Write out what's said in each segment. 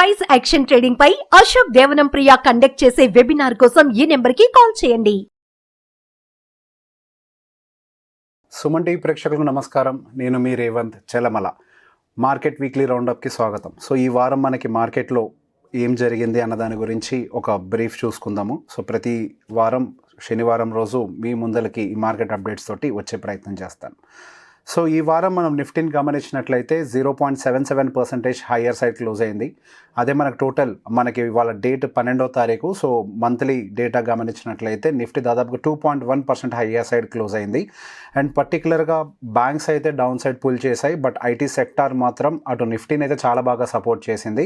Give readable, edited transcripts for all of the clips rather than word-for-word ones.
Price action trading పై అశోక్ దేవనం ప్రియ conduct చేసే webinar కోసం ఈ నెంబర్ కి కాల్ చేయండి. సుమన్ టీవీ ప్రేక్షకులకు నమస్కారం. నేను మీ రేవంత్ చెలమల. మార్కెట్ వీక్లీ రౌండప్కి స్వాగతం. సో ఈ వారం మనకి మార్కెట్లో ఏం జరిగింది అన్న దాని గురించి ఒక బ్రీఫ్ చూసుకుందాము. సో ప్రతి వారం శనివారం రోజు మీ ముందలకి ఈ మార్కెట్ అప్డేట్స్ తోటి వచ్చే ప్రయత్నం చేస్తాను. సో ఈ వారం మనం నిఫ్టీని గమనించినట్లయితే 0.77% హయ్యర్ సైడ్ క్లోజ్ అయింది. అదే మనకి వాళ్ళ డేట్ 12వ తారీఖు. సో మంత్లీ డేటా గమనించినట్లయితే నిఫ్టీ దాదాపుగా 2.1% హయ్యర్ సైడ్ క్లోజ్ అయింది. అండ్ పర్టికులర్గా బ్యాంక్స్ అయితే డౌన్ సైడ్ పుల్ చేశాయి, బట్ ఐటీ సెక్టార్ మాత్రం అటు నిఫ్టీని అయితే చాలా బాగా సపోర్ట్ చేసింది.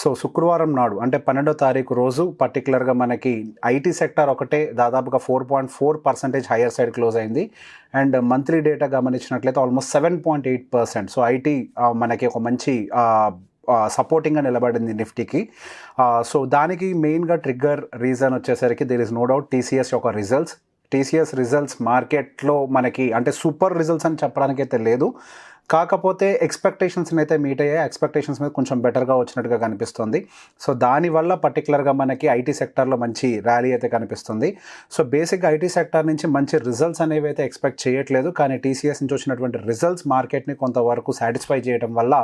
సో శుక్రవారం నాడు అంటే 12వ తారీఖు రోజు పర్టికులర్గా మనకి ఐటీ సెక్టార్ ఒకటే దాదాపుగా 4.4% హయ్యర్ సైడ్ క్లోజ్ అయింది. అండ్ మంత్లీ డేటా గమనించినట్లయితే ఆల్మోస్ట్ 7.8%. సో ఐటీ మనకి ఒక మంచి సపోర్టింగ్గా నిలబడింది నిఫ్టీకి. సో దానికి మెయిన్గా ట్రిగ్గర్ రీజన్ వచ్చేసరికి there is no doubt TCS యొక్క రిజల్ట్స్. టీసీఎస్ రిజల్ట్స్ మార్కెట్లో మనకి అంటే సూపర్ రిజల్ట్స్ అని చెప్పడానికి అయితే లేదు, కాకపోతే ఎక్స్పెక్టేషన్స్ని అయితే మీట్ అయ్యాయి. ఎక్స్పెక్టేషన్స్ మీద కొంచెం బెటర్గా వచ్చినట్టుగా కనిపిస్తుంది. సో దానివల్ల పర్టికులర్గా మనకి ఐటీ సెక్టార్లో మంచి ర్యాలీ అయితే కనిపిస్తుంది. సో బేసిక్గా ఐటీ సెక్టార్ నుంచి మంచి రిజల్ట్స్ అనేవి అయితే ఎక్స్పెక్ట్ చేయట్లేదు, కానీ టీసీఎస్ నుంచి వచ్చినటువంటి రిజల్ట్స్ మార్కెట్ని కొంతవరకు సాటిస్ఫై చేయడం వల్ల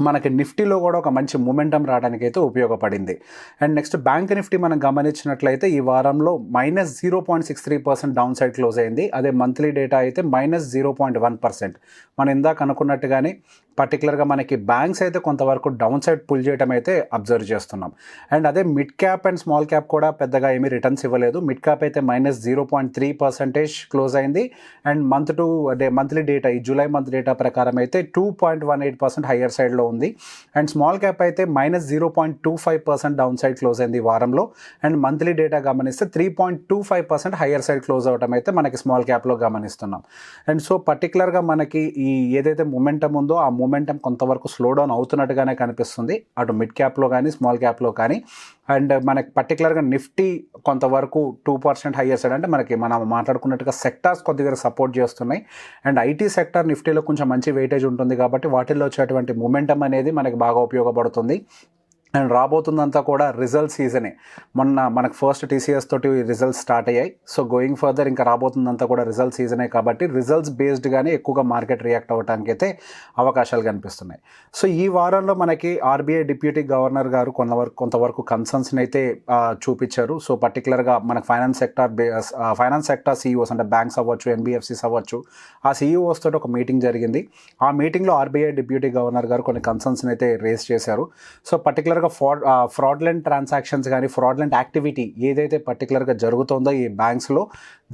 మనకి నిఫ్టీలో కూడా ఒక మంచి మూమెంటం రావడానికి అయితే ఉపయోగపడింది. అండ్ నెక్స్ట్ బ్యాంక్ నిఫ్టీ మనం గమనించినట్లయితే ఈ వారంలో -0.63% డౌన్ సైడ్ క్లోజ్ అయింది. అదే మంత్లీ డేటా అయితే -0.1%. మనం ఇందాక అనుకున్నట్టుగానే పర్టికులర్గా మనకి బ్యాంక్స్ అయితే కొంతవరకు డౌన్ సైడ్ పుల్ చేయడం అయితే అబ్జర్వ్ చేస్తున్నాం. అండ్ అదే mid cap and small cap కూడా పెద్దగా ఏమీ రిటర్న్స్ ఇవ్వలేదు. మిడ్ క్యాప్ అయితే -0.3% క్లోజ్ అయింది. అండ్ మంత్లీ డేటా ఈ జూలై మంత్ డేటా ప్రకారం అయితే 2.18% హయ్యర్ సైడ్లో ఉంది. అండ్ స్మాల్ క్యాప్ అయితే -0.25% డౌన్ సైడ్ క్లోజ్ అయింది ఈ వారంలో. అండ్ మంత్లీ డేటా గమనిస్తే 3.25% హయ్యర్ సైడ్ క్లోజ్ అవడం అయితే మనకి స్మాల్ క్యాప్లో గమనిస్తున్నాం. అండ్ సో పర్టికులర్గా మనకి ఈ ఏదైతే మూమెంటం ఉందో ఆ మూమెంటం కొంతవరకు స్లో డౌన్ అవుతున్నట్టుగానే కనిపిస్తుంది, అటు మిడ్ క్యాప్లో కానీ స్మాల్ క్యాప్లో కానీ. అండ్ మనకి పర్టికులర్గా నిఫ్టీ కొంతవరకు 2% హయ్యర్ సైడ్ అంటే మనం మాట్లాడుకున్నట్టుగా సెక్టార్స్ కొద్దిగా సపోర్ట్ చేస్తున్నాయి. అండ్ ఐటీ సెక్టార్ నిఫ్టీలో కొంచెం మంచి వెయిటేజ్ ఉంటుంది కాబట్టి వాటిల్లో వచ్చేటువంటి మూమెంటం అనేది మనకి బాగా ఉపయోగపడుతుంది. అండ్ రాబోతుందంతా కూడా రిజల్ట్ సీజనే. మనకు ఫస్ట్ టీసీఎస్ తోటి రిజల్ట్స్ స్టార్ట్ అయ్యాయి. సో గోయింగ్ ఫర్దర్ ఇంకా రాబోతుందంతా కూడా రిజల్ట్ సీజనే కాబట్టి రిజల్ట్స్ బేస్డ్గానే ఎక్కువగా మార్కెట్ రియాక్ట్ అవ్వడానికి అయితే అవకాశాలు కనిపిస్తున్నాయి. సో ఈ వారంలో మనకి ఆర్బీఐ డిప్యూటీ గవర్నర్ గారు కొంతవరకు కన్సర్న్స్ని అయితే చూపించారు. సో పర్టికులర్గా మనకు ఫైనాన్స్ సెక్టార్ సీఈఓస్ అంటే బ్యాంక్స్ అవ్వచ్చు, ఎన్బిఎఫ్సిస్ అవ్వచ్చు, ఆ సీఈఓస్ తోటి ఒక మీటింగ్ జరిగింది. ఆ మీటింగ్లో ఆర్బీఐ డిప్యూటీ గవర్నర్ గారు కొన్ని కన్సర్న్స్ని అయితే రేస్ చేశారు. సో పర్టికులర్గా ఫ్రాడ్లెంట్ ట్రాన్సాక్షన్స్ కానీ ఫ్రాడ్లెంట్ యాక్టివిటీ ఏదైతే పర్టికులర్గా జరుగుతుందో ఈ బ్యాంక్స్లో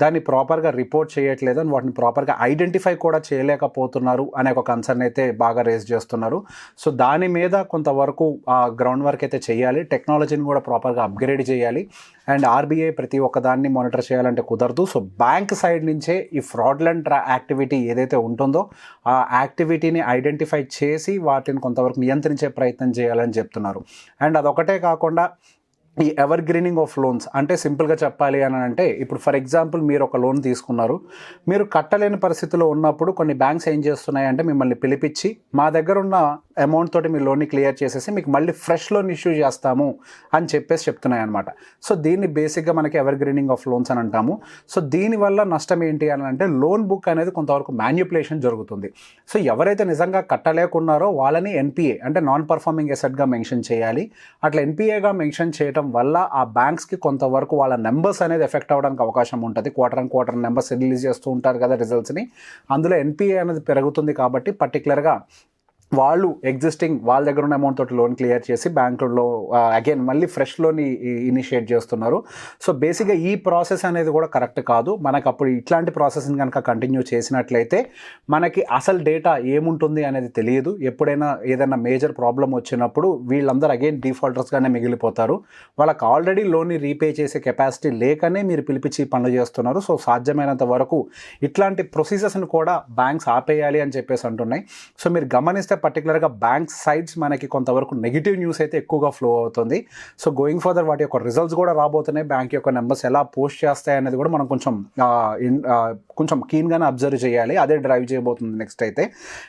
దాన్ని ప్రాపర్గా రిపోర్ట్ చేయట్లేదు అని వాటిని ప్రాపర్గా ఐడెంటిఫై కూడా చేయలేకపోతున్నారు అనే ఒక కన్సర్న్ అయితే బాగా రేస్ చేస్తున్నారు. సో దాని మీద కొంతవరకు గ్రౌండ్ వర్క్ అయితే చేయాలి, టెక్నాలజీని కూడా ప్రాపర్గా అప్గ్రేడ్ చేయాలి. అండ్ ఆర్బీఐ ప్రతి ఒక్కదాన్ని మానిటర్ చేయాలంటే కుదరదు. సో బ్యాంక్ సైడ్ నుంచే ఈ ఫ్రాడ్లెంట్ యాక్టివిటీ ఏదైతే ఉంటుందో ఆ యాక్టివిటీని ఐడెంటిఫై చేసి వాటిని కొంతవరకు నియంత్రించే ప్రయత్నం చేయాలని చెప్తున్నారు. అండ్ అదొకటే కాకుండా ఈ ఎవర్ గ్రీనింగ్ ఆఫ్ లోన్స్ అంటే సింపుల్గా చెప్పాలి అని అంటే ఇప్పుడు ఫర్ ఎగ్జాంపుల్ మీరు ఒక లోన్ తీసుకున్నారు, మీరు కట్టలేని పరిస్థితిలో ఉన్నప్పుడు కొన్ని బ్యాంక్స్ ఏం చేస్తున్నాయంటే మిమ్మల్ని పిలిపించి మా దగ్గర ఉన్న అమౌంట్ తోటి మీ లోన్ని క్లియర్ చేసేసి మీకు మళ్ళీ ఫ్రెష్ లోన్ ఇష్యూ చేస్తాము అని చెప్తున్నాయి అనమాట. సో దీన్ని బేసిక్గా మనకి ఎవర్ గ్రీనింగ్ ఆఫ్ లోన్స్ అని అంటాము. సో దీనివల్ల నష్టం ఏంటి అని అంటే లోన్ బుక్ అనేది కొంతవరకు మ్యాన్యుపులేషన్ జరుగుతుంది. సో ఎవరైతే నిజంగా కట్టలేకున్నారో వాళ్ళని ఎన్పిఏ అంటే నాన్ పర్ఫార్మింగ్ అసెట్గా మెన్షన్ చేయాలి. అట్లా ఎన్పిఏగా మెన్షన్ చేయడం వల్ల ఆ బ్యాంక్స్కి కొంతవరకు వాళ్ళ నెంబర్స్ అనేది ఎఫెక్ట్ అవ్వడానికి అవకాశం ఉంటుంది. క్వార్టర్ నెంబర్స్ రిలీజ్ చేస్తూ ఉంటారు కదా రిజల్ట్స్ని, అందులో ఎన్పిఏ అనేది పెరుగుతుంది. కాబట్టి పర్టికులర్గా వాళ్ళు వాళ్ళ దగ్గర ఉన్న అమౌంట్ తోటి లోన్ క్లియర్ చేసి బ్యాంకుల్లో అగైన్ మళ్ళీ ఫ్రెష్ లోన్ ఇనిషియేట్ చేస్తున్నారు. సో బేసిక్గా ఈ ప్రాసెస్ అనేది కూడా కరెక్ట్ కాదు. మనకు అప్పుడు ఇట్లాంటి ప్రాసెస్ని కనుక కంటిన్యూ చేసినట్లయితే మనకి అసలు డేటా ఏముంటుంది అనేది తెలియదు. ఎప్పుడైనా ఏదైనా మేజర్ ప్రాబ్లం వచ్చినప్పుడు వీళ్ళందరూ అగైన్ డిఫాల్టర్స్గానే మిగిలిపోతారు. వాళ్ళకి ఆల్రెడీ లోన్ని రీపే చేసే కెపాసిటీ లేకనే మీరు పిలిపించి పనులు చేస్తున్నారు. సో సాధ్యమైనంత వరకు ఇట్లాంటి ప్రొసీజర్స్ని కూడా బ్యాంక్స్ ఆపేయాలి అని చెప్పేసి అంటున్నాయి. సో మీరు గమనిస్తే పర్టికులర్గా బ్యాంక్ సైడ్స్ మనకి కొంతవరకు నెగిటివ్ న్యూస్ అయితే ఎక్కువగా ఫ్లో అవుతుంది. సో గోయింగ్ ఫర్దర్ వాటి యొక్క రిజల్ట్స్ కూడా రాబోతున్నాయి. బ్యాంక్ యొక్క నెంబర్స్ ఎలా పోస్ట్ చేస్తాయి అనేది కూడా మనం కొంచెం కీన్గానే అబ్జర్వ్ చేయాలి. అదే డ్రైవ్ చేయబోతుంది నెక్స్ట్ అయితే.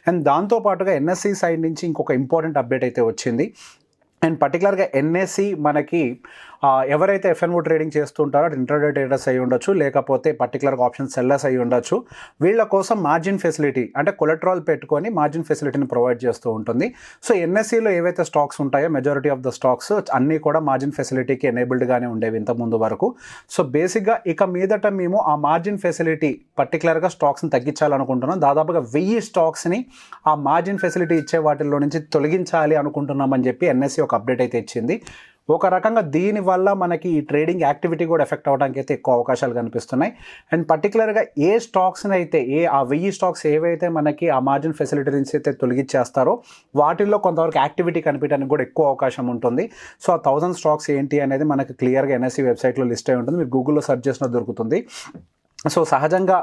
అండ్ దాంతోపాటుగా ఎన్ఎస్సి సైడ్ నుంచి ఇంకొక ఇంపార్టెంట్ అప్డేట్ అయితే వచ్చింది. అండ్ పర్టికులర్గా ఎన్ఎస్సి మనకి ఎవరైతే ఎఫ్ఎన్ఓ ట్రేడింగ్ చేస్తుంటారో అది ఇంట్రాడే ట్రేడర్స్ అయి ఉండొచ్చు, లేకపోతే పర్టికులర్గా ఆప్షన్ సెల్లర్స్ అయి ఉండొచ్చు. వీళ్ళ కోసం మార్జిన్ ఫెసిలిటీ అంటే కొలెట్రాల్ పెట్టుకొని మార్జిన్ ఫెసిలిటీని ప్రొవైడ్ చేస్తూ ఉంటుంది. సో ఎన్ఎస్సిలో ఏవైతే స్టాక్స్ ఉంటాయో మెజారిటీ ఆఫ్ ద స్టాక్స్ అన్నీ కూడా మార్జిన్ ఫెసిలిటీకి ఎనేబుల్డ్గానే ఉండేవి ఇంత ముందు వరకు. సో బేసిక్గా ఇక మీదట మేము ఆ మార్జిన్ ఫెసిలిటీ పర్టికులర్గా స్టాక్స్ని తగ్గించాలనుకుంటున్నాం. దాదాపుగా 1000 స్టాక్స్ని ఆ మార్జిన్ ఫెసిలిటీ ఇచ్చే వాటిల్లో నుంచి తొలగించాలి అనుకుంటున్నామని చెప్పి ఎన్ఎస్సి ఒక అప్డేట్ అయితే ఇచ్చింది. ఒక రకంగా దీనివల్ల మనకి ఈ ట్రేడింగ్ యాక్టివిటీ కూడా ఎఫెక్ట్ అవ్వడానికి అయితే ఎక్కువ అవకాశాలు కనిపిస్తున్నాయి. అండ్ పర్టికులర్గా ఏ స్టాక్స్ని అయితే ఆ 1000 స్టాక్స్ ఏవైతే మనకి ఆ మార్జిన్ ఫెసిలిటీ నుంచి అయితే తొలగించేస్తారో వాటిల్లో కొంతవరకు యాక్టివిటీ కనిపించడానికి కూడా ఎక్కువ అవకాశం ఉంటుంది. సో ఆ 1000 స్టాక్స్ ఏంటి అనేది మనకి క్లియర్గా ఎన్ఎస్సి వెబ్సైట్లో లిస్ట్ అయి ఉంటుంది. మీరు గూగుల్లో సెర్చ్ చేసినా దొరుకుతుంది. సో సహజంగా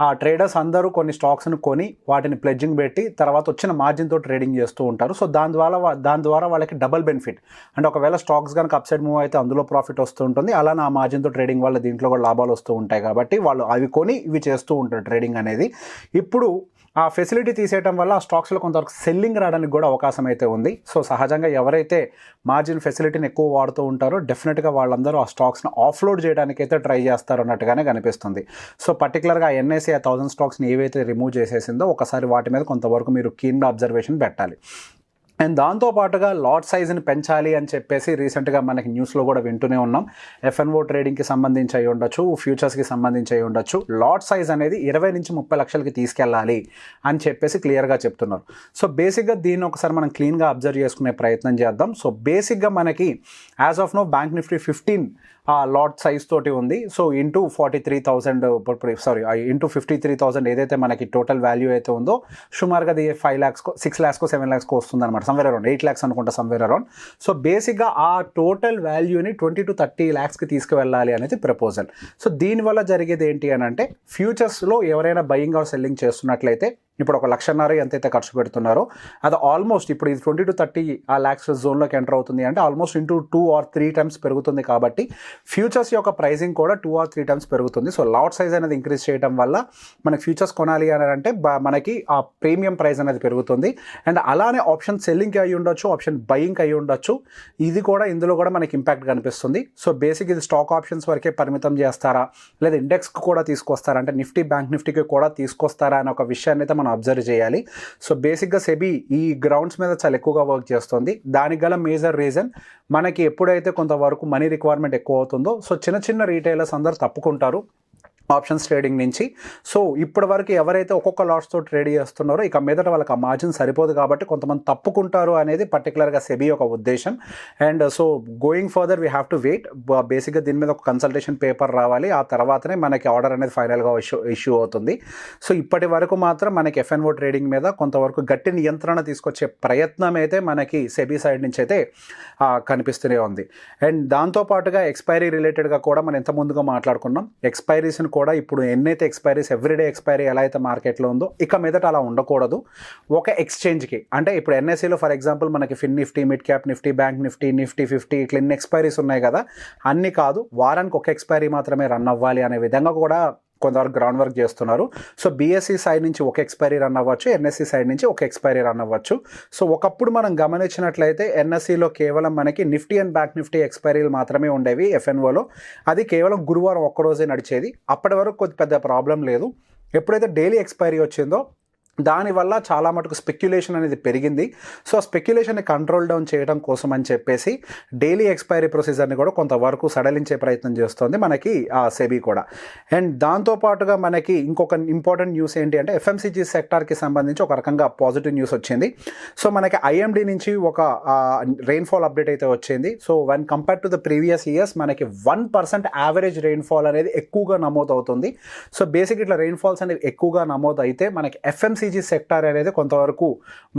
ఆ ట్రేడర్స్ అందరూ కొన్ని స్టాక్స్ను కొని వాటిని ప్లెడ్జింగ్ పెట్టి తర్వాత వచ్చిన మార్జిన్తో ట్రేడింగ్ చేస్తూ ఉంటారు. సో దాని ద్వారా వాళ్ళకి డబుల్ బెనిఫిట్. అంటే ఒకవేళ స్టాక్స్ కనుక అప్సైడ్ మూవ్ అయితే అందులో ప్రాఫిట్ వస్తూ ఉంటుంది, అలానే ఆ మార్జిన్తో ట్రేడింగ్ వల్ల దీంట్లో కూడా లాభాలు వస్తూ ఉంటాయి. కాబట్టి వాళ్ళు అవి కొని ఇవి చేస్తూ ఉంటారు ట్రేడింగ్ అనేది. ఇప్పుడు ఆ ఫెసిలిటీ తీసేయడం వల్ల ఆ స్టాక్స్లో కొంతవరకు సెల్లింగ్ రావడానికి కూడా అవకాశం అయితే ఉంది. సో సహజంగా ఎవరైతే మార్జిన్ ఫెసిలిటీని ఎక్కువ వాడుతూ ఉంటారో డెఫినెట్గా వాళ్ళందరూ ఆ స్టాక్స్ని ఆఫ్లోడ్ చేయడానికి అయితే ట్రై చేస్తారు అన్నట్టుగానే కనిపిస్తుంది. సో పర్టికులర్గా ఎన్ఎస్సి ఆ 1000 స్టాక్స్ని ఏవైతే రిమూవ్ చేసేసిందో ఒకసారి వాటి మీద కొంతవరకు మీరు కీన్గా అబ్జర్వేషన్ పెట్టాలి. అండ్ దాంతోపాటుగా లాట్ సైజ్ని పెంచాలి అని చెప్పేసి రీసెంట్గా మనకి న్యూస్లో కూడా వింటూనే ఉన్నాం. ఎఫ్ఎన్ఓ ట్రేడింగ్కి సంబంధించి అయి ఉండొచ్చు, ఫ్యూచర్స్కి సంబంధించి అయి ఉండొచ్చు. లాట్ సైజ్ అనేది 20 నుంచి 30 లక్షలకి తీసుకెళ్ళాలి అని చెప్పేసి క్లియర్గా చెప్తున్నారు. సో బేసిక్గా దీన్ని ఒకసారి మనం క్లీన్గా అబ్జర్వ్ చేసుకునే ప్రయత్నం చేద్దాం. సో బేసిక్గా మనకి as of now bank Nifty 15 lot size తోటి ఉంది. సో ఇంటూ 53,000 ఏదైతే మనకి టోటల్ వాల్యూ అయితే ఉందో సుమారుగా అది 5 lakhs 6 lakhs 7 lakhs వస్తుంది అనమాట. సమ్వేర్ అరౌండ్ 8 lakhs అనుకుంటా, సమ్వేర్ అరౌండ్. సో బేసిక్గా ఆ టోటల్ వాల్యూని 20 to 30 lakhsకి తీసుకువెళ్ళాలి అనేది ప్రపోజల్. సో దీనివల్ల జరిగేది ఏంటి అని అంటే ఫ్యూచర్స్లో ఎవరైనా బయింగ్ ఆర్ సెల్లింగ్ చేస్తున్నట్లయితే ఇప్పుడు 1,50,000 ఎంతైతే ఖర్చు పెడుతున్నారో అది ఆల్మోస్ట్ ఇప్పుడు ఇది 20 to 30 ఆ lakhs జోన్లోకి ఎంటర్ అవుతుంది అంటే ఆల్మోస్ట్ ఇంటూ 2 or 3 times పెరుగుతుంది. కాబట్టి ఫ్యూచర్స్ యొక్క ప్రైసింగ్ కూడా 2 or 3 times పెరుగుతుంది. సో లాట్ సైజ్ అనేది ఇంక్రీజ్ చేయడం వల్ల మనకి ఫ్యూచర్స్ కొనాలి అని అంటే మనకి ఆ ప్రీమియం ప్రైస్ అనేది పెరుగుతుంది. అండ్ అలానే ఆప్షన్ సెల్లింగ్కి అయి ఉండొచ్చు, ఆప్షన్ బయింగ్కి అయి ఉండొచ్చు. ఇది కూడా ఇందులో కూడా మనకి ఇంపాక్ట్ కనిపిస్తుంది. సో బేసిక్ ఇది స్టాక్ ఆప్షన్స్ వరకే పరిమితం చేస్తారా లేదా ఇండెక్స్కి కూడా తీసుకొస్తారా అంటే నిఫ్టీ బ్యాంక్ నిఫ్టీకి కూడా తీసుకొస్తారా అనే ఒక విషయాన్ని అయితే మనం అబ్జర్వ్ చేయాలి. సో బేసిక్గా సెబీ ఈ గ్రౌండ్స్ మీద చాలా ఎక్కువగా వర్క్ చేస్తుంది. దానికి గల మేజర్ రీజన్ మనకి ఎప్పుడైతే కొంతవరకు మనీ రిక్వైర్మెంట్ ఎక్కువ అవుతుందో సో చిన్న చిన్న రీటైలర్స్ అందరూ తప్పుకుంటారు ఆప్షన్స్ ట్రేడింగ్ నుంచి. సో ఇప్పటి వరకు ఎవరైతే ఒక్కొక్క లాట్స్తో ట్రేడ్ చేస్తున్నారో ఇక మీదట వాళ్ళకి ఆ మార్జిన్ సరిపోదు కాబట్టి కొంతమంది తప్పుకుంటారు అనేది పర్టికులర్గా సెబీ ఒక ఉద్దేశం. And so going further we have to wait. బేసిక్గా దీని మీద ఒక కన్సల్టేషన్ పేపర్ రావాలి, ఆ తర్వాతనే మనకి ఆర్డర్ అనేది ఫైనల్గా ఇష్యూ అవుతుంది. సో ఇప్పటి వరకు మాత్రం మనకి ఎఫ్ఎన్ఓ ట్రేడింగ్ మీద కొంతవరకు గట్టి నియంత్రణ తీసుకొచ్చే ప్రయత్నం అయితే మనకి సెబీ సైడ్ నుంచి అయితే కనిపిస్తూనే ఉంది. అండ్ దాంతోపాటుగా ఎక్స్పైరీ రిలేటెడ్గా కూడా మనం ఎంత ముందుగా మాట్లాడుకున్నాం. ఎక్స్పైరీస్ని కూడా ఇప్పుడు ఎన్నైతే ఎక్స్పైరీస్ ఎవ్రీడే ఎక్స్పైరీ ఎలా అయితే మార్కెట్లో ఉందో ఇక మీదట అలా ఉండకూడదు. ఒక ఎక్స్చేంజ్కి అంటే ఇప్పుడు ఎన్ఎస్సిలో ఫర్ ఎగ్జాంపుల్ మనకి Fin Nifty, mid cap Nifty, bank Nifty, Nifty 50 ఇట్లా ఎన్ని ఎక్స్పైరీస్ ఉన్నాయి కదా, అన్ని కాదు వారానికి ఒక ఎక్స్పైరీ మాత్రమే రన్ అవ్వాలి అనే విధంగా కూడా కొంతవరకు గ్రౌండ్ వర్క్ చేస్తున్నారు. సో బీఎస్సీ సైడ్ నుంచి ఒక ఎక్స్పైరీ రన్ అవ్వచ్చు, ఎన్ఎస్సీ సైడ్ నుంచి ఒక ఎక్స్పైరీ రన్ అవ్వచ్చు. సో ఒకప్పుడు మనం గమనించినట్లయితే ఎన్ఎస్సీలో కేవలం మనకి నిఫ్టీ అండ్ బ్యాంక్ నిఫ్టీ ఎక్స్పైరీలు మాత్రమే ఉండేవి. ఎఫ్ఎన్ఓలో అది కేవలం గురువారం ఒక్కరోజే నడిచేది. అప్పటి వరకు కొద్ది పెద్ద ప్రాబ్లం లేదు. ఎప్పుడైతే డైలీ ఎక్స్పైరీ వచ్చిందో దానివల్ల చాలా మటుకు స్పెక్యులేషన్ అనేది పెరిగింది. సో ఆ స్పెక్యులేషన్ని కంట్రోల్ డౌన్ చేయడం కోసం అని చెప్పేసి డైలీ ఎక్స్పైరీ ప్రొసీజర్ని కూడా కొంతవరకు సడలించే ప్రయత్నం చేస్తుంది మనకి ఆ సెబీ కూడా. అండ్ దాంతోపాటుగా మనకి ఇంకొక ఇంపార్టెంట్ న్యూస్ ఏంటి అంటే ఎఫ్ఎంసీజీ సెక్టార్కి సంబంధించి ఒక రకంగా పాజిటివ్ న్యూస్ వచ్చింది. సో మనకి ఐఎండీ నుంచి ఒక రెయిన్ఫాల్ అప్డేట్ అయితే వచ్చింది. So when compare to the previous years మనకి 1% యావరేజ్ రెయిన్ఫాల్ అనేది ఎక్కువగా నమోదవుతుంది. సో బేసిక్ ఇట్లా రెయిన్ఫాల్స్ అనేవి ఎక్కువగా నమోదు అయితే మనకి ఎఫ్ఎంసీజీ సెక్టార్ అనేది కొంతవరకు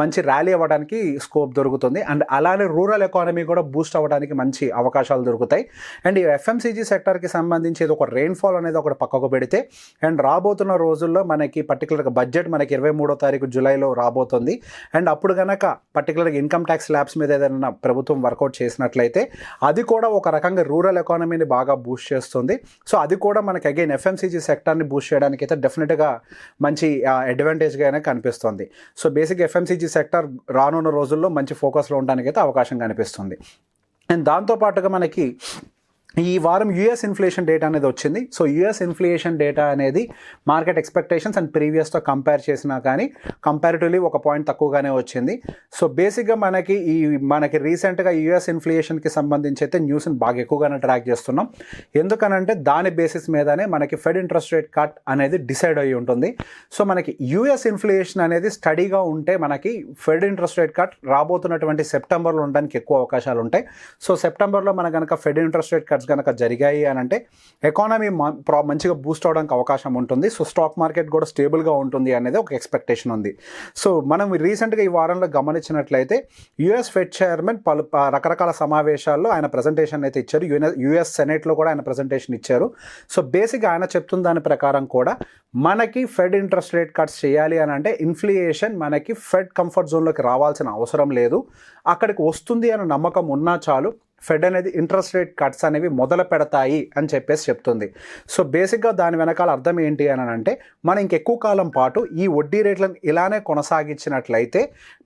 మంచి ర్యాలీ అవ్వడానికి స్కోప్ దొరుకుతుంది. అండ్ అలానే రూరల్ ఎకానమీ కూడా బూస్ట్ అవ్వడానికి మంచి అవకాశాలు దొరుకుతాయి. అండ్ ఈ ఎఫ్ఎంసీజీ సెక్టార్కి సంబంధించి ఒక రెయిన్ఫాల్ అనేది ఒకటి పక్కకు పెడితే అండ్ రాబోతున్న రోజుల్లో మనకి పర్టికులర్గా బడ్జెట్ మనకి 23వ తారీఖు జూలైలో రాబోతుంది. అండ్ అప్పుడు కనుక పర్టికులర్గా ఇన్కమ్ ట్యాక్స్ స్లాబ్స్ మీద ఏదైనా ప్రభుత్వం వర్కౌట్ చేసినట్లయితే అది కూడా ఒక రకంగా రూరల్ ఎకానమీని బాగా బూస్ట్ చేస్తుంది. సో అది కూడా మనకి అగైన్ ఎఫ్ఎంసీజీ సెక్టార్ని బూస్ట్ చేయడానికి అయితే డెఫినెట్గా మంచి అడ్వాంటేజ్గా అనేది కనిపిస్తుంది. సో బేసిక్ ఎఫ్ఎంసీజీ సెక్టర్ రానున్న రోజుల్లో మంచి ఫోకస్లో ఉండడానికి అయితే అవకాశం కనిపిస్తుంది. అండ్ దాంతోపాటుగా మనకి ఈ వారం యూఎస్ ఇన్ఫ్లేషన్ డేటా అనేది వచ్చింది. సో యూఎస్ ఇన్ఫ్లేషన్ డేటా అనేది మార్కెట్ ఎక్స్పెక్టేషన్స్ అండ్ ప్రీవియస్తో కంపేర్ చేసినా కానీ కంపారిటివ్లీ ఒక పాయింట్ తక్కువగానే వచ్చింది. సో బేసిక్గా మనకి రీసెంట్గా యూఎస్ ఇన్ఫ్లేషన్కి సంబంధించి అయితే న్యూస్ని బాగా ఎక్కువగానే ట్రాక్ చేస్తున్నాం. ఎందుకనంటే దాని బేసిస్ మీదనే మనకి ఫెడ్ ఇంట్రెస్ట్ రేట్ కట్ అనేది డిసైడ్ అయ్యి ఉంటుంది. సో మనకి యూఎస్ ఇన్ఫ్లేషన్ అనేది స్టడీగా ఉంటే మనకి ఫెడ్ ఇంట్రెస్ట్ రేట్ కట్ రాబోతున్నటువంటి సెప్టెంబర్లో ఉండడానికి ఎక్కువ అవకాశాలు ఉంటాయి. సో సెప్టెంబర్లో మన కనుక ఫెడ్ ఇంట్రెస్ట్ రేట్ కనుక జరిగాయి అని అంటే ఎకానమీ మంచిగా బూస్ట్ అవడానికి అవకాశం ఉంటుంది. సో స్టాక్ మార్కెట్ కూడా స్టేబుల్గా ఉంటుంది అనేది ఒక ఎక్స్పెక్టేషన్ ఉంది. సో మనం రీసెంట్గా ఈ వారంలో గమనించినట్లయితే యుఎస్ ఫెడ్ చైర్మన్ పలు రకరకాల సమావేశాల్లో ఆయన ప్రజెంటేషన్ అయితే ఇచ్చారు. యుఎస్ సెనేట్లో కూడా ఆయన ప్రజెంటేషన్ ఇచ్చారు. సో బేసిక్గా ఆయన చెప్తున్న దాని ప్రకారం కూడా మనకి ఫెడ్ ఇంట్రెస్ట్ రేట్ కట్స్ చేయాలి అని అంటే ఇన్ఫ్లేషన్ మనకి ఫెడ్ కంఫర్ట్ జోన్లోకి రావాల్సిన అవసరం లేదు. అక్కడికి వస్తుంది అనే నమ్మకం ఉన్నా చాలు ఫెడ్ అనేది ఇంట్రెస్ట్ రేట్ కట్స్ అనేవి మొదలు పెడతాయి అని చెప్పేసి చెప్తుంది. సో బేసిక్గా దాని వెనకాల అర్థం ఏంటి అని అంటే మనం ఇంకెక్కువ కాలం పాటు ఈ వడ్డీ రేట్లను ఇలానే కొనసాగించినట్లయితే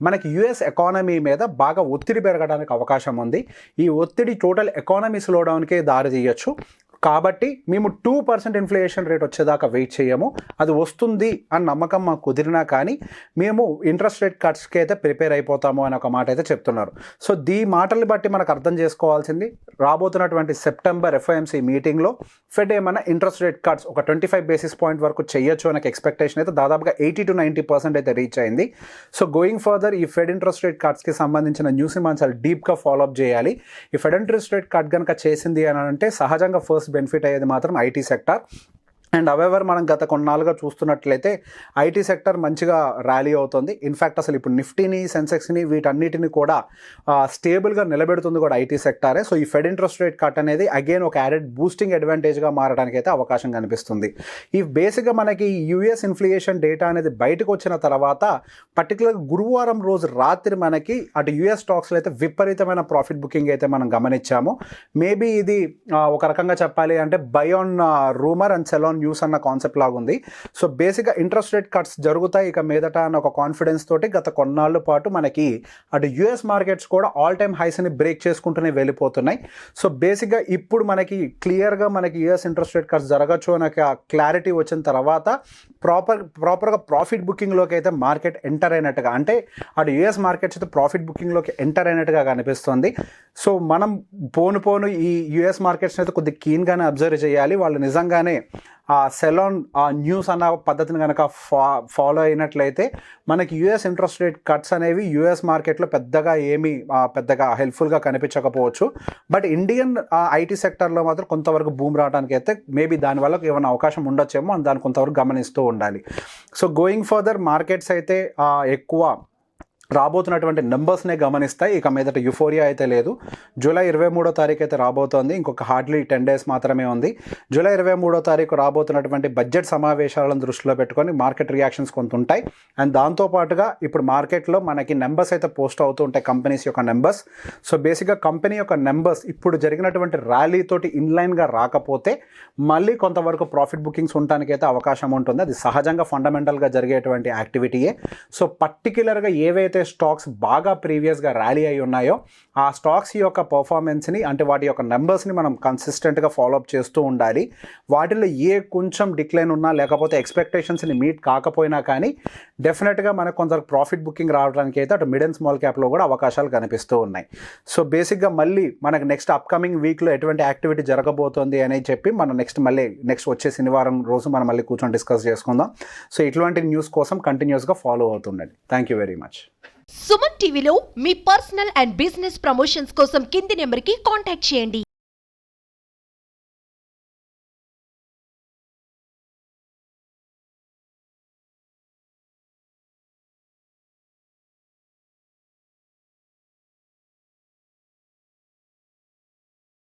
మనకి యుఎస్ ఎకానమీ మీద బాగా ఒత్తిడి పెరగడానికి అవకాశం ఉంది. ఈ ఒత్తిడి టోటల్ ఎకానమీ స్లో డౌన్కే దారి తీయచ్చు. కాబట్టి మేము 2% ఇన్ఫ్లేషన్ రేట్ వచ్చేదాకా వెయిట్ చేయము. అది వస్తుంది అని నమ్మకం మాకు కుదిరినా కానీ మేము ఇంట్రెస్ట్ రేట్ కట్స్కి అయితే ప్రిపేర్ అయిపోతాము అని ఒక మాట అయితే చెప్తున్నారు. సో ఈ మాటల్ని బట్టి మనకు అర్థం చేసుకోవాల్సింది రాబోతున్నటువంటి సెప్టెంబర్ ఎఫ్ఓఎంసీ మీటింగ్లో ఫెడ్ ఏమైనా ఇంట్రెస్ట్ రేట్ కట్స్ ఒక 25 బేసిస్ పాయింట్ వరకు చేయొచ్చు అనే ఎక్స్పెక్టేషన్ అయితే దాదాపుగా 80 to 90% అయితే రీచ్ అయింది. సో గోయింగ్ ఫర్దర్ ఈ ఫెడ్ ఇంట్రెస్ట్ రేట్ కట్స్కి సంబంధించిన న్యూస్ని మనం చాలా డీప్గా ఫాలోఅప్ చేయాలి. ఈ ఫెడ్ ఇంట్రెస్ట్ రేట్ కట్ కనుక చేసింది అని అంటే సహజంగా ఫస్ట్ బెనిఫిట్ అయ్యేది మాత్రం ఐటీ సెక్టర్. అండ్ అవెవర్ మనం గత కొన్నాళ్ళుగా చూస్తున్నట్లయితే ఐటీ సెక్టర్ మంచిగా ర్యాలీ అవుతుంది. ఇన్ఫ్యాక్ట్ అసలు ఇప్పుడు నిఫ్టీని సెన్సెక్స్ని వీటన్నిటిని కూడా స్టేబుల్గా నిలబెడుతుంది కూడా ఐటీ సెక్టారే. సో ఈ ఫెడ్ ఇంట్రెస్ట్ రేట్ కట్ అనేది అగైన్ ఒక యాడెడ్ బూస్టింగ్ అడ్వాంటేజ్గా మారడానికి అయితే అవకాశం కనిపిస్తుంది. ఈ బేసిక్గా మనకి యూఎస్ ఇన్ఫ్లేషన్ డేటా అనేది బయటకు వచ్చిన తర్వాత పర్టికులర్గా గురువారం రోజు రాత్రి మనకి అటు యూఎస్ స్టాక్స్లో అయితే విపరీతమైన ప్రాఫిట్ బుకింగ్ అయితే మనం గమనించాము. మేబీ ఇది ఒక రకంగా చెప్పాలి అంటే by on rumour and cell on news అన్న కాన్సెప్ట్ లాగా ఉంది. సో బేసిక్గా ఇంట్రెస్ట్ రేట్ కట్స్ జరుగుతాయి ఇక మీదట అన్న ఒక కాన్ఫిడెన్స్ తోటి గత కొన్నాళ్ళ పాటు మనకి అటు యుఎస్ మార్కెట్స్ కూడా ఆల్ టైమ్ హైస్ని బ్రేక్ చేసుకుంటూనే వెళ్ళిపోతున్నాయి. సో బేసిక్గా ఇప్పుడు మనకి క్లియర్గా మనకి యుఎస్ ఇంట్రెస్ట్ రేట్ కట్స్ జరగచ్చు అనే క్లారిటీ వచ్చిన తర్వాత ప్రాపర్గా ప్రాఫిట్ బుకింగ్లోకి అయితే మార్కెట్ ఎంటర్ అయినట్టుగా అంటే అటు యుఎస్ మార్కెట్స్ అయితే ప్రాఫిట్ బుకింగ్లోకి ఎంటర్ అయినట్టుగా కనిపిస్తుంది. సో మనం పోను ఈ యుఎస్ మార్కెట్స్ని అయితే కొద్దిగా కీన్గానే అబ్జర్వ్ చేయాలి. వాళ్ళు నిజంగానే ఆ సెలాన్ ఆ న్యూస్ అన్న పద్ధతిని కనుక ఫాలో అయినట్లయితే మనకి యూఎస్ ఇంట్రెస్ట్ రేట్ కట్స్ అనేవి యూఎస్ మార్కెట్లో పెద్దగా హెల్ప్ఫుల్గా కనిపించకపోవచ్చు. బట్ ఇండియన్ ఐటీ సెక్టర్లో మాత్రం కొంతవరకు బూమ్ రావడానికి అయితే మేబీ దానివల్ల ఏమైనా అవకాశం ఉండొచ్చేమో అని దాన్ని కొంతవరకు గమనిస్తూ ఉండాలి. సో గోయింగ్ ఫర్దర్ మార్కెట్స్ అయితే ఎక్కువ రాబోతున్నటువంటి నెంబర్స్నే గమనిస్తాయి. ఇక మీదట యుఫోరియా అయితే లేదు. జూలై 23వ తారీఖు అయితే రాబోతోంది. ఇంకొక హార్డ్లీ 10 days మాత్రమే ఉంది. జూలై 23వ తారీఖు రాబోతున్నటువంటి బడ్జెట్ సమావేశాలను దృష్టిలో పెట్టుకొని మార్కెట్ రియాక్షన్స్ కొంత ఉంటాయి. అండ్ దాంతోపాటుగా ఇప్పుడు మార్కెట్లో మనకి నెంబర్స్ అయితే పోస్ట్ అవుతూ ఉంటాయి, కంపెనీస్ యొక్క నెంబర్స్. సో బేసిక్గా కంపెనీ యొక్క నెంబర్స్ ఇప్పుడు జరిగినటువంటి ర్యాలీ తోటి ఇన్లైన్గా రాకపోతే మళ్ళీ కొంతవరకు ప్రాఫిట్ బుకింగ్స్ ఉండడానికి అయితే అవకాశం ఉంటుంది. అది సహజంగా ఫండమెంటల్గా జరిగేటువంటి యాక్టివిటీయే. సో పర్టిక్యులర్గా ఏవైతే స్టాక్స్ బాగా ప్రీవియస్గా ర్యాలీ అయి ఉన్నాయో ఆ స్టాక్స్ యొక్క పర్ఫార్మెన్స్ని అంటే వాటి యొక్క నెంబర్స్ని మనం కన్సిస్టెంట్గా ఫాలోఅప్ చేస్తూ ఉండాలి. వాటిలో కొంచెం డిక్లైన్ ఉన్నా లేకపోతే ఎక్స్పెక్టేషన్స్ని మీట్ కాకపోయినా కానీ డెఫినెట్గా మనకు కొంత ప్రాఫిట్ బుకింగ్ రావడానికి అయితే అటు మిడ్ అండ్ స్మాల్ క్యాప్లో కూడా అవకాశాలు కనిపిస్తూ ఉన్నాయి. సో బేసిక్గా మళ్ళీ మనకు నెక్స్ట్ అప్కమింగ్ వీక్లో ఎటువంటి యాక్టివిటీ జరగబోతోంది అని చెప్పి మనం నెక్స్ట్ వచ్చే శనివారం రోజు మనం మళ్ళీ కూర్చొని డిస్కస్ చేసుకుందాం. సో ఇటువంటి న్యూస్ కోసం కంటిన్యూస్గా ఫాలో అవుతుండండి. Thank you very much. Suman టీవీలో మీ పర్సనల్ అండ్ బిజినెస్ ప్రమోషన్స్ కోసం కింది నెంబర్కి కాంటాక్ట్ చేయండి.